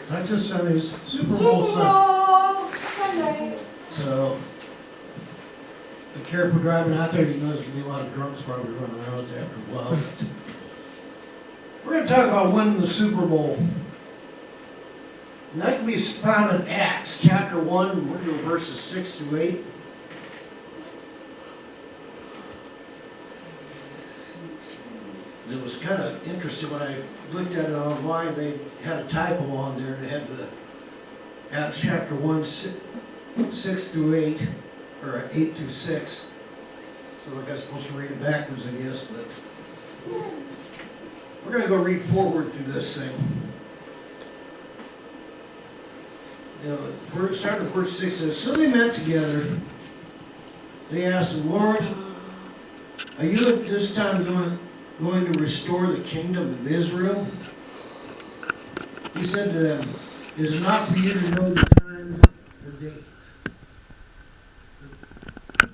Not just Sundays, Super Bowl Super Sunday. Bowl Sunday. So, be careful driving out there. You know there's going to be a lot of drunks probably running around after a while. We're going to talk about winning the Super Bowl. And that can be found in Acts chapter 1, we're going to verses 6 to 8. It was kind of interesting when I looked at it online. They had a typo on there. They had the Acts chapter 1, 6 through 8, or 8 through 6. So like I'm supposed to read it backwards, I guess, but we're going to go read forward through this thing. You know, we're starting at verse 6 says, so they met together. They asked him, Lord, are you at this time going to restore the kingdom of Israel? He said to them, it is not for you to know the times or dates. The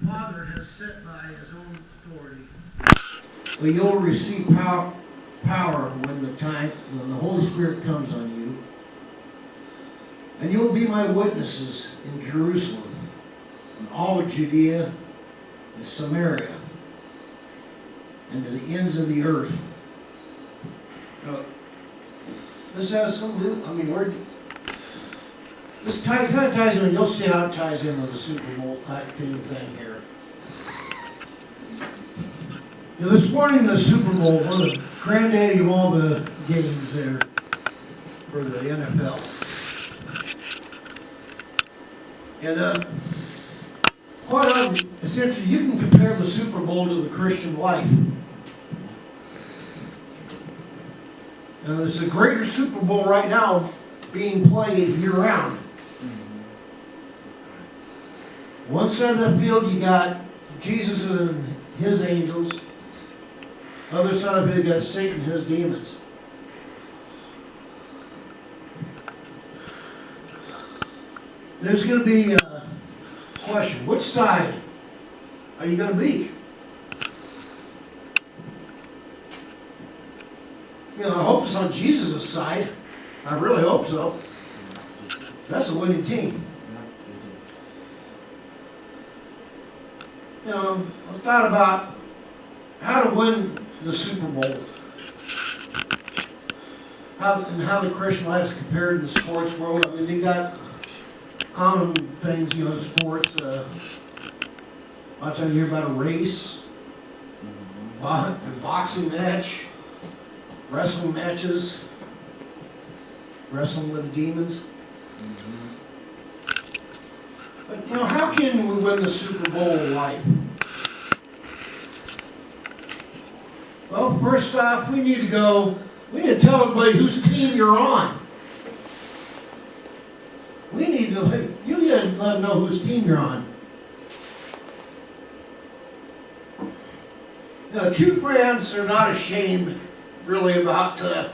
Father has set by his own authority. But you'll receive power when the Holy Spirit comes on you. And you'll be my witnesses in Jerusalem, in all of Judea, and Samaria, and to the ends of the earth. Now, this has some, this kind of ties in, you'll see how it ties in with the Super Bowl type thing here. You know, this morning the Super Bowl, one of the granddaddy of all the games there for the NFL. And it's interesting, you can compare the Super Bowl to the Christian life. There's a greater Super Bowl right now being played year-round. One side of the field you got Jesus and his angels. Other side of it you got Satan and his demons. There's going to be a question, which side are you going to be? You know, I hope it's on Jesus' side. I really hope so. That's a winning team. You know, I thought about how to win the Super Bowl. How the Christian life is compared to the sports world. I mean, they got common things, you know, in sports. A lot of times you hear about a race, a boxing match, wrestling matches, wrestling with the demons. But, you know, how can we win the Super Bowl of life? Well, first off, we need to tell everybody whose team you're on. You need to let them know whose team you're on. Now, true friends are not ashamed, really, about to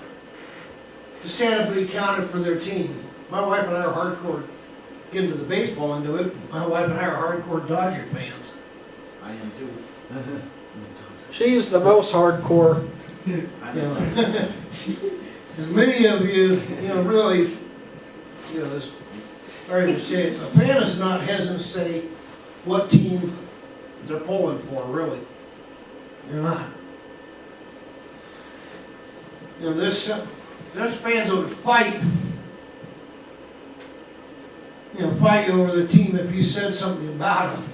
stand up and be counted for their team. My wife and I are hardcore, get into the baseball into it. My wife and I are hardcore Dodger fans. I am too. She's the most hardcore. As many of you, really, as sorry to say it, a fan is not hesitant to say what team they're pulling for, really. They're not. There's fans that would fight you over the team if you said something about them.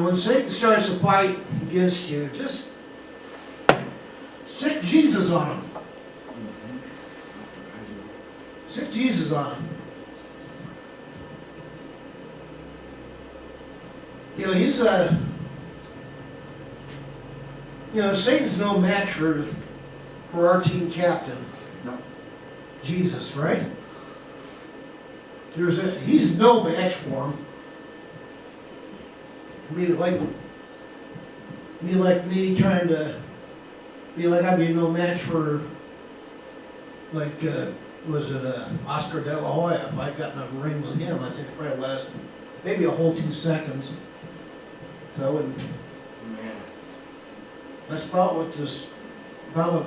When Satan starts to fight against you, just sick Jesus on him. Sick Jesus on him. He's Satan's no match for our team captain. No. Jesus, right? He's no match for him. Be like me trying to be like I'd be no match for Oscar De La Hoya. If I got in a ring with him, I think it probably last maybe a whole 2 seconds. So I wouldn't. That's about what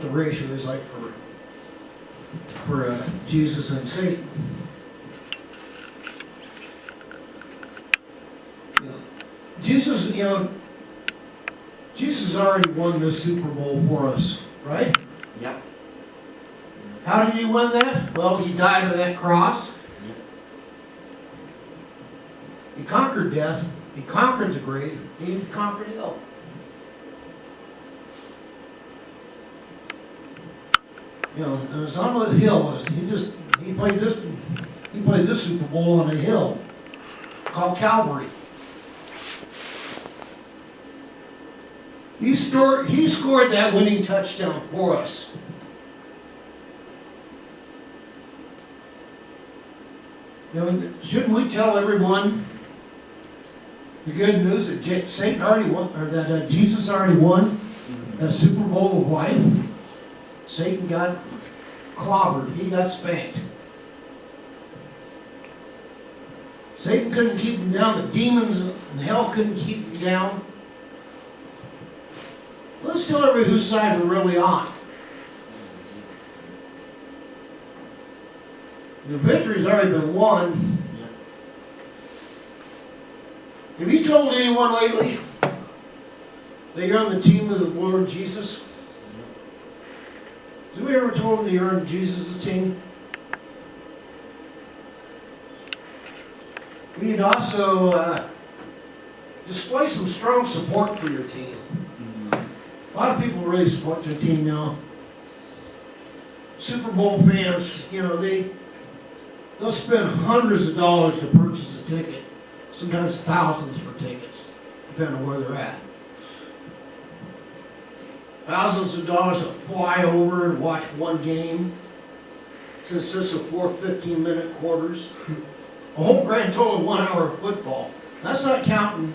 the ratio is like for Jesus and Satan. You know, Jesus already won the Super Bowl for us, right? Yep. How did he win that? Well, he died on that cross. Yep. He conquered death. He conquered the grave. He conquered hell. You know, and it's on the hill. He played this Super Bowl on a hill called Calvary. He scored that winning touchdown for us. You know, shouldn't we tell everyone the good news that Satan already won, or that Jesus already won a Super Bowl of life? Satan got clobbered. He got spanked. Satan couldn't keep him down. The demons and hell couldn't keep him down. Let's tell everybody whose side we're really on. The victory's already been won. Have you told anyone lately that you're on the team of the Lord Jesus? Have we ever told them that you're on Jesus' team? We need to also display some strong support for your team. A lot of people really support their team now. Super Bowl fans, you know, they'll spend hundreds of dollars to purchase a ticket. Sometimes thousands for tickets, depending on where they're at. Thousands of dollars to fly over and watch one game. It consists of 4 15-minute quarters. A whole grand total of 1 hour of football. That's not counting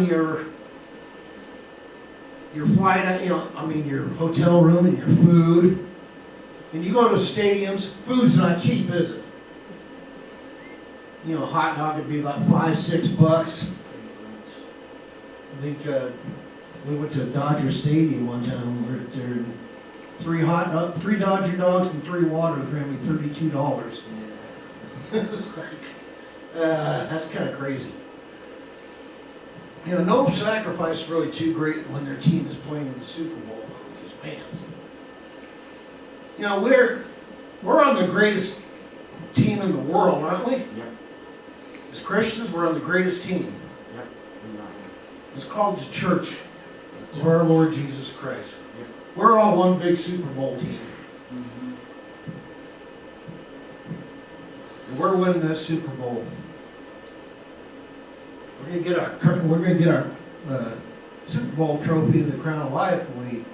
your flight, your hotel room and your food. And you go to stadiums, food's not cheap, is it? You know, a hot dog would be about $5-6. I think we went to Dodger Stadium one time. We were there, and 3 Dodger dogs and 3 waters ran me $32. It's like, that's kind of crazy. You know, no sacrifice is really too great when their team is playing in the Super Bowl as fans. You know, we're on the greatest team in the world, aren't we? Yep. As Christians, we're on the greatest team. Yep. It's called the church of our Lord Jesus Christ. Yep. We're all one big Super Bowl team. Mm-hmm. And we're winning this Super Bowl. We're gonna get our Super Bowl trophy, the Crown of Life, when we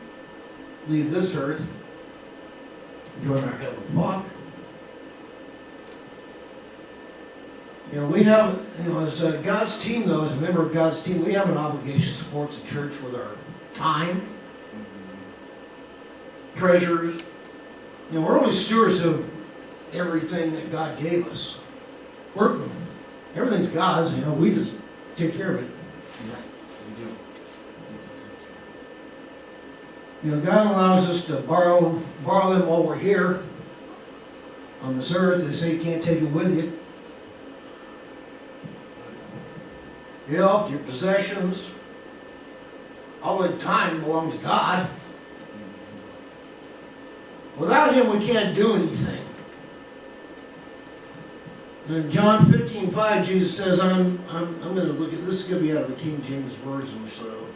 leave this earth. Join our Heavenly Father. You know, we have, as God's team, though, as a member of God's team, we have an obligation to support the church with our time, treasures. You know, we're only stewards of everything that God gave us. Everything's God's, we just take care of it. Yeah, we do. You know, God allows us to borrow them while we're here on this earth. They say you can't take it with you. Your health, your possessions, all the time belong to God. Without Him, we can't do anything. And in John 15:5, Jesus says, I'm going to look at this. Is going to be out of the King James Version, so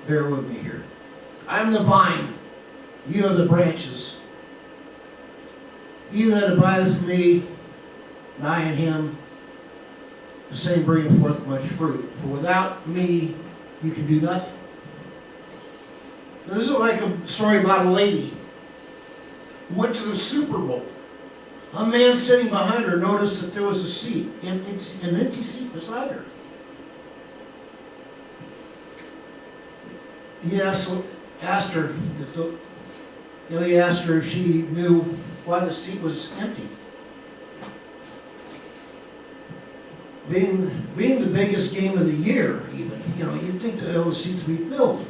bear with me here. I'm the vine, you are the branches. He that abideth in me, and I in him, the same bringeth forth much fruit. For without me, you can do nothing. Now, this is like a story about a lady who went to the Super Bowl. A man sitting behind her noticed that there was a seat, an empty seat beside her. He asked her if she knew why the seat was empty. Being the biggest game of the year, even, you'd think that all the seats would be filled.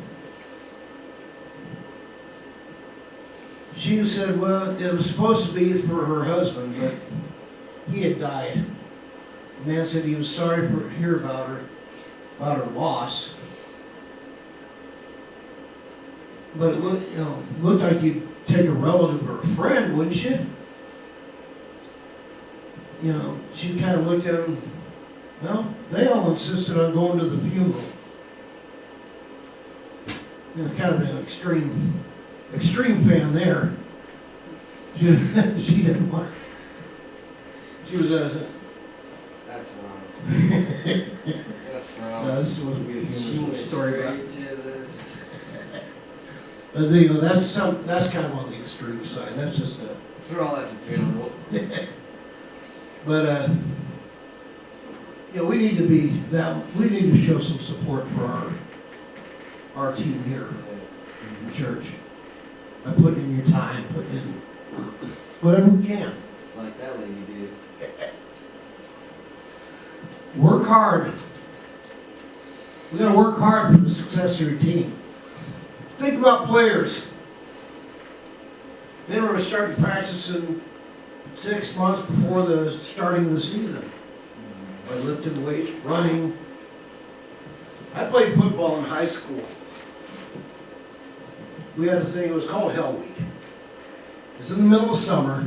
she said, well, it was supposed to be for her husband, but he had died. The man said he was sorry to hear about her loss. But it looked like you'd take a relative or a friend, wouldn't you? She kind of looked at him. Well, they all insisted on going to the funeral. Kind of an extreme fan there. She didn't want. She was That's wrong. That's wrong. no, this wasn't be a She human went story about. straight to the... But that's kind of on the extreme side. That's just a. They're all at the funeral. But we need to be that. We need to show some support for our team here in the church. By putting in your time, putting in whatever we can. Like that lady did. Work hard. We got to work hard for the success of your team. Think about players. They were starting practicing 6 months before the starting of the season. By lifting weights, running. I played football in high school. We had a thing, it was called Hell Week. It's in the middle of summer.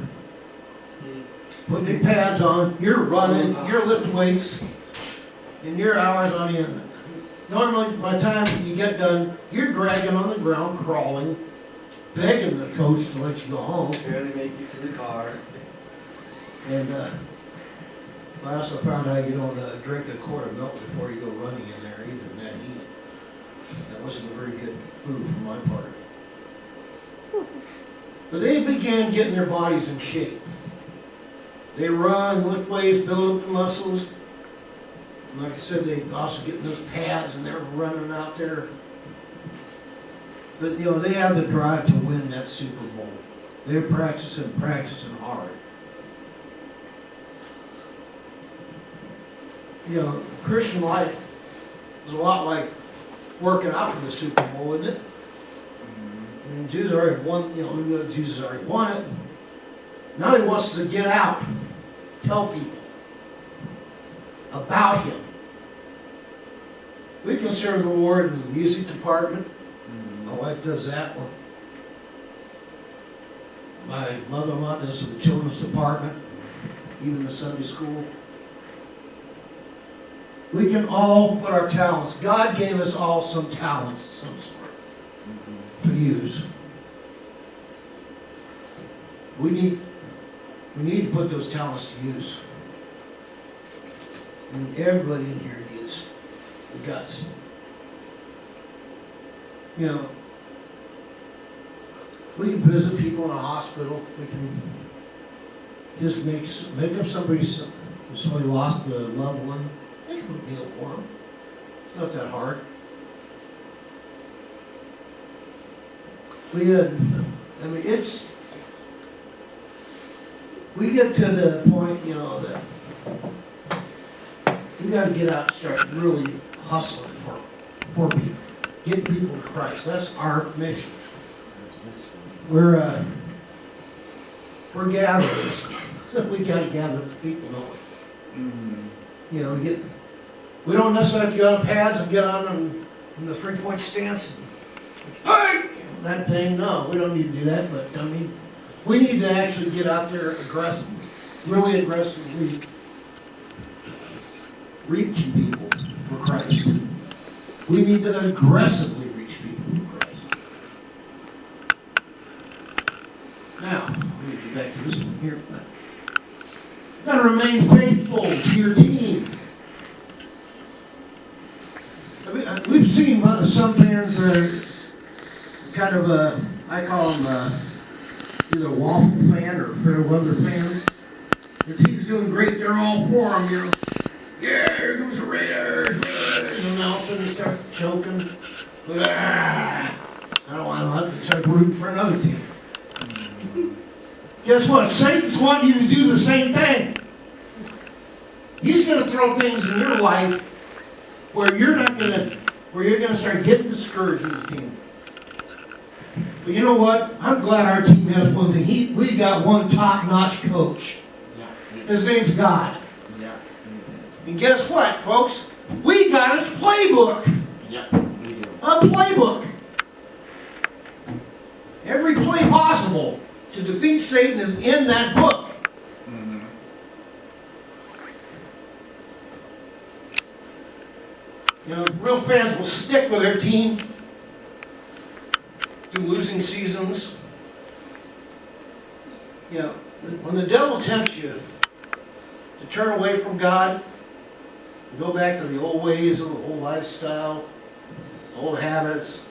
Putting your pads on, you're running, you're lifting weights, and your hours on end. Normally, by the time you get done, you're dragging on the ground, crawling, begging the coach to let you go home. Barely make it to the car. And I also found out you don't drink a quart of milk before you go running in there either, in that heat. That wasn't a very good move from my part. But they began getting their bodies in shape. They run, lift weights, build up the muscles. And like I said, they also getting those pads and they're running out there. But they had the drive to win that Super Bowl. They were practicing hard. Christian life is a lot like working out for the Super Bowl, isn't it? I mean, Jesus already won, Jesus already won it. Now he wants us to get out, tell people about him. We can serve the Lord in the music department. My wife does that one. My mother-in-law does the children's department, even the Sunday school. We can all put our talents. God gave us all some talents of some sort to use. We need to put those talents to use. I mean, everybody in here needs the guts. We can visit people in a hospital. We can just make up somebody lost a loved one. Make them a meal for them. It's not that hard. We get to the point, that we got to get out and start really hustling for people, getting people to Christ. That's our mission. We're gatherers. We got to gather with people, don't we? We don't necessarily have to get on pads and get on in the three-point stance. Hey! That thing, no, we don't need to do that, but we need to actually get out there aggressively, really aggressively reach people for Christ. We need to aggressively reach people for Christ. Now, let me get back to this one here. You've got to remain faithful to your team. We've seen some fans that are kind of, I call them either waffle fan or fair weather fans. The team's doing great, they're all for them, Yeah, here comes the Raiders, and all of a sudden they start choking. I don't want to start rooting for another team. Guess what? Satan's wanting you to do the same thing. He's going to throw things in your life where you're going to start getting discouraged with the team. But you know what? I'm glad our team has one thing. We got one top-notch coach. His name's God. And guess what, folks? We got his playbook. A playbook. Every play possible to defeat Satan is in that book. You know, real fans will stick with their team through losing seasons. You know, when the devil tempts you to turn away from God, go back to the old ways, the old lifestyle, old habits,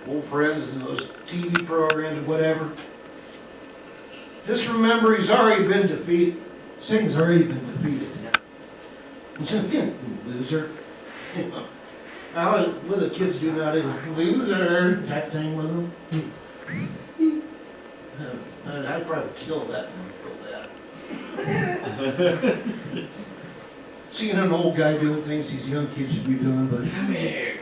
old friends, and those TV programs, whatever. Just remember, he's already been defeated. Satan's already been defeated. He said, "Yeah, you loser." What do the kids do nowadays? Loser type thing with them. I'd probably kill that one for that. Seeing an old guy doing things these young kids should be doing, but come here.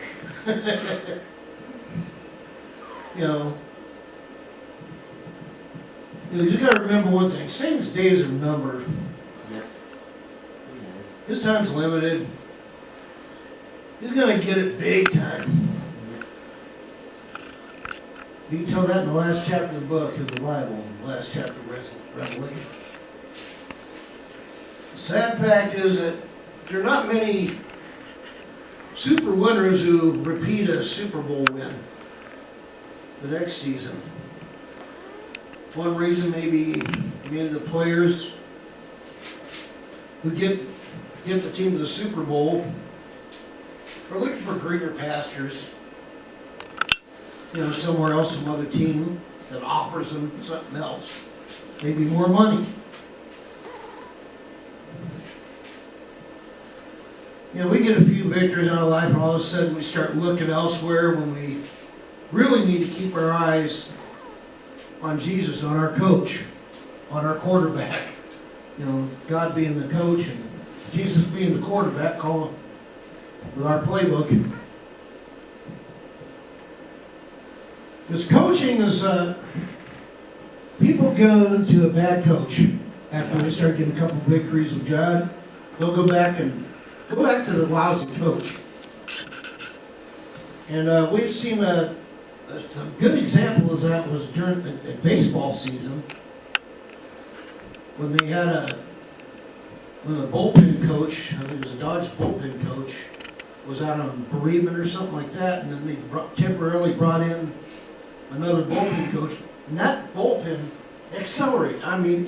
You just got to remember one thing. Satan's days are numbered. His time's limited. He's going to get it big time. You can tell that in the last chapter of the book of the Bible, the last chapter of Revelation. The sad fact is that there are not many super winners who repeat a Super Bowl win the next season. One reason maybe the players who get the team to the Super Bowl are looking for greener pastures. Somewhere else, some other team that offers them something else. Maybe more money. We get a few victories out of life, and all of a sudden we start looking elsewhere when we really need to keep our eyes on Jesus, on our coach, on our quarterback. God being the coach and Jesus being the quarterback, calling with our playbook. Because coaching is, people go to a bad coach after they start getting a couple victories with God. They'll go back to the lousy coach. And we've seen a good example of that was during the baseball season when they had when the bullpen coach, I think it was a Dodgers bullpen coach, was out on bereavement or something like that, and then they temporarily brought in another bullpen coach, and that bullpen accelerated. I mean,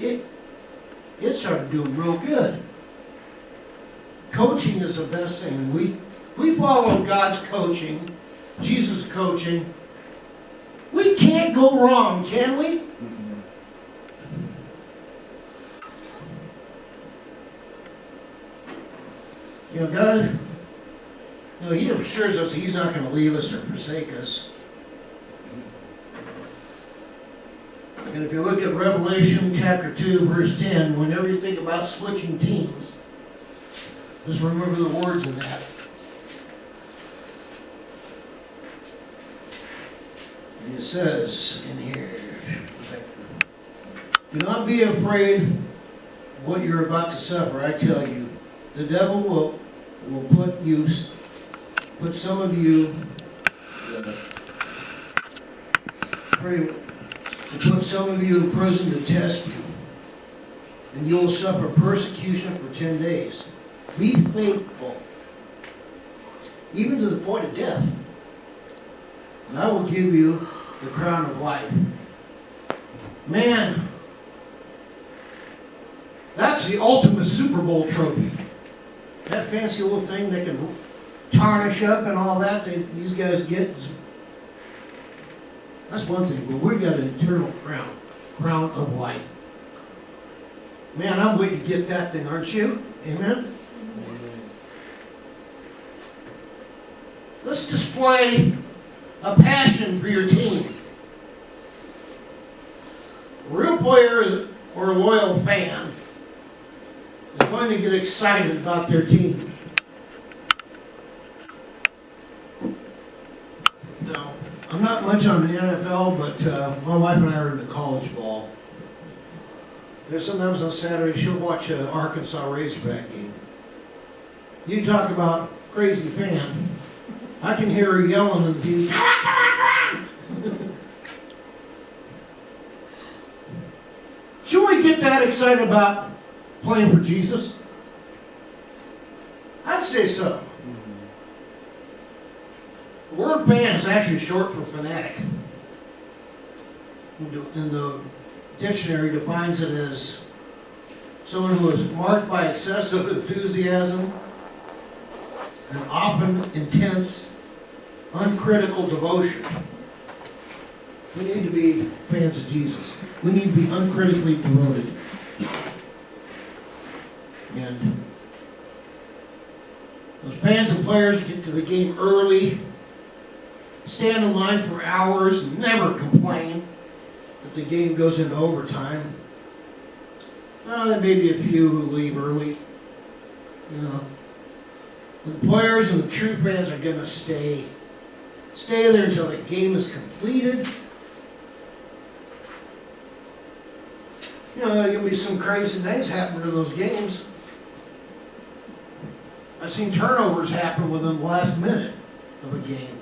it started doing real good. Coaching is the best thing, and we follow God's coaching, Jesus' coaching. We can't go wrong, can we? God, He assures us He's not going to leave us or forsake us. And if you look at Revelation chapter 2, verse 10, whenever you think about switching teams, just remember the words in that. And it says in here, do not be afraid of what you're about to suffer. I tell you, the devil will put some of you, in prison to test you, and you will suffer persecution for 10 days. Be faithful, even to the point of death, and I will give you the crown of life. Man, that's the ultimate Super Bowl trophy. That fancy little thing they can tarnish up and all that these guys get. That's one thing, but we got an eternal crown of life. Man, I'm waiting to get that thing, aren't you? Amen? Let's display a passion for your team. A real player or a loyal fan is going to get excited about their team. No. I'm not much on the NFL, but my wife and I are into college ball. There's sometimes on Saturday she'll watch an Arkansas Razorback game. You talk about crazy fan. I can hear her yelling in the TV. Should we get that excited about playing for Jesus? I'd say so. The word fan is actually short for fanatic. And the dictionary defines it as someone who is marked by excessive enthusiasm and often intense, uncritical devotion. We need to be fans of Jesus. We need to be uncritically devoted. And those fans and players get to the game early, stand in line for hours, and never complain that the game goes into overtime. Well, there may be a few who leave early. You know, the players and the true fans are going to stay there until the game is completed. You know, there will be some crazy things happen in those games. I've seen turnovers happen within the last minute of a game.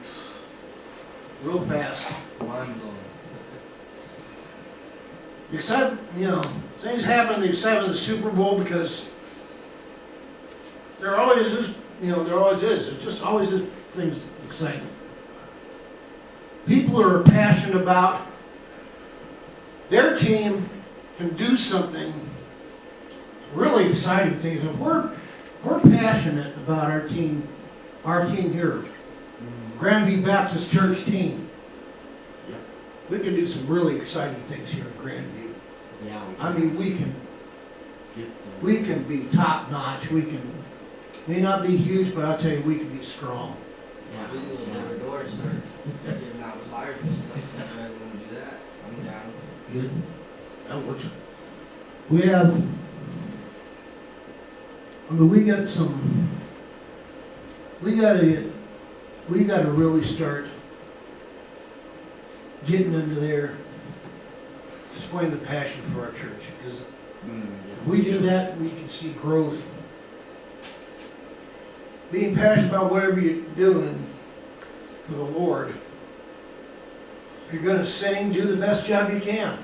Real fast. Mind blowing. Things happen in the excitement of the Super Bowl because there always is. It just always is things exciting. People are passionate about their team can do something really exciting things. And we're passionate about our team here, Grandview Baptist Church team. Yep. We can do some really exciting things here in Grandview. Yeah, I mean, we can get we can be top notch. We can may not be huge, but I'll tell you, we can be strong. We can go door to door and start giving out flyers and stuff. If you guys want to do that, I'm down. Good. That works. We have. I mean, we got some. We gotta really start getting into there, displaying the passion for our church. Because if we do that, we can see growth. Being passionate about whatever you're doing for the Lord. If you're going to sing, do the best job you can.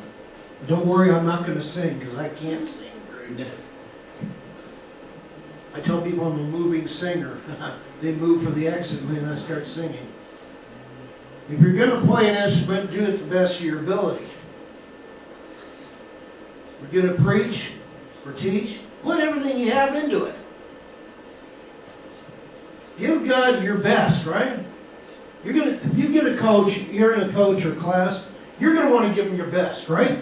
But don't worry, I'm not going to sing because I can't sing great. I tell people I'm a moving singer. They move for the exit and then I start singing. If you're going to play an instrument, do it to the best of your ability. We're going to preach or teach, put everything you have into it. Give God your best, right? If you get a coach, you're in a coach or class, you're going to want to give them your best, right?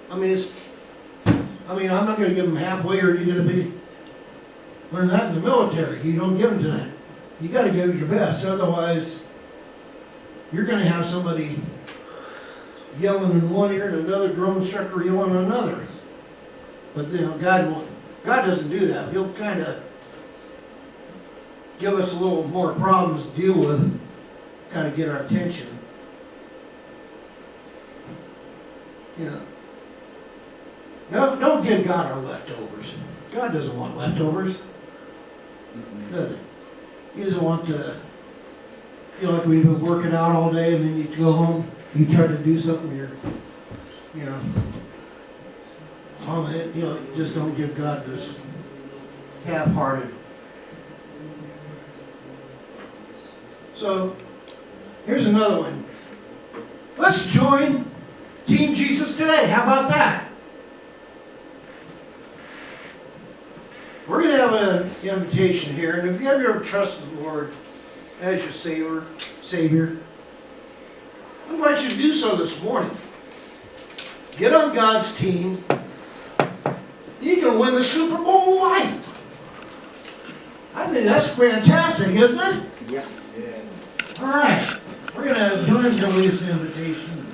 I'm not going to give them halfway, or you're going to be learn that in the military. You don't give them to that. You got to give them your best, otherwise you're going to have somebody yelling in one ear and another drill instructor yelling in another. But God doesn't do that. He'll kind of give us a little more problems to deal with, kind of get our attention. Don't give God our leftovers. God doesn't want leftovers, does he? He doesn't want to, like we've been working out all day and then you go home, you try to do something, just don't give God this half-hearted. So, here's another one. Let's join Team Jesus today. How about that? We're going to have an invitation here, and if you have ever trusted the Lord as your Savior, I invite you to do so this morning. Get on God's team. You can win the Super Bowl life. I think that's fantastic, isn't it? Yeah. Yeah. All right. We're going to lead us in invitation.